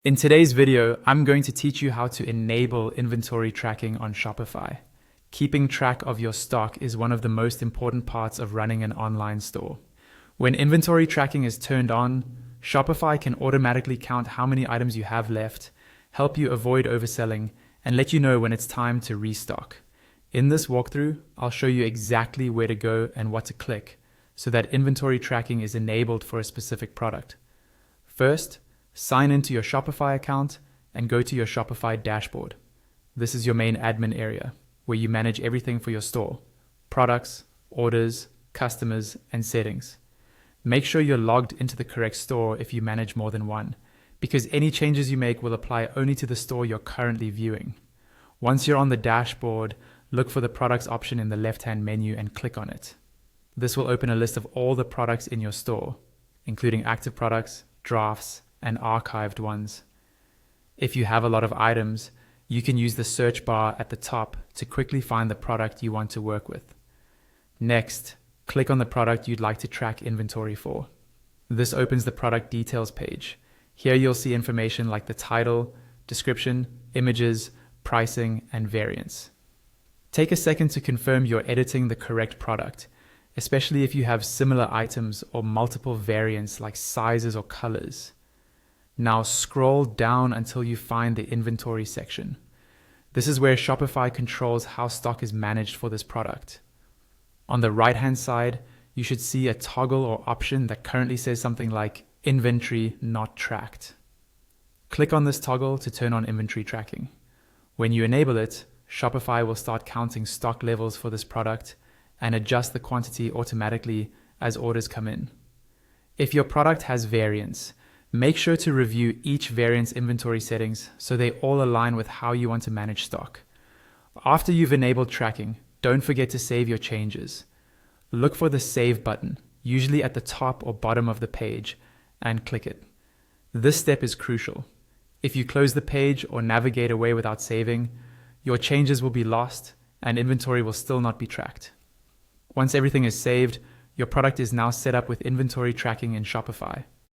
In today's video, I'm going to teach you how to enable inventory tracking on Shopify. Keeping track of your stock is one of the most important parts of running an online store. When inventory tracking is turned on, Shopify can automatically count how many items you have left, help you avoid overselling, and let you know when it's time to restock. In this walkthrough, I'll show you exactly where to go and what to click so that inventory tracking is enabled for a specific product. First, sign into your Shopify account and go to your Shopify dashboard. This is your main admin area where you manage everything for your store: products, orders, customers, and settings. Make sure you're logged into the correct store if you manage more than one, because any changes you make will apply only to the store you're currently viewing. Once you're on the dashboard, look for the products option in the left-hand menu and click on it. This will open a list of all the products in your store, including active products, drafts, and archived ones. If you have a lot of items, you can use the search bar at the top to quickly find the product you want to work with. Next, click on the product you'd like to track inventory for. This opens the product details page. Here you'll see information like the title, description, images, pricing, and variants. Take a second to confirm you're editing the correct product, especially if you have similar items or multiple variants like sizes or colors. Now scroll down until you find the inventory section. This is where Shopify controls how stock is managed for this product. On the right-hand side, you should see a toggle or option that currently says something like inventory not tracked. Click on this toggle to turn on inventory tracking. When you enable it, Shopify will start counting stock levels for this product and adjust the quantity automatically as orders come in. If your product has variants, make sure to review each variant's inventory settings so they all align with how you want to manage stock. After you've enabled tracking, don't forget to save your changes. Look for the Save button, usually at the top or bottom of the page, and click it. This step is crucial. If you close the page or navigate away without saving, your changes will be lost and inventory will still not be tracked. Once everything is saved, your product is now set up with inventory tracking in Shopify.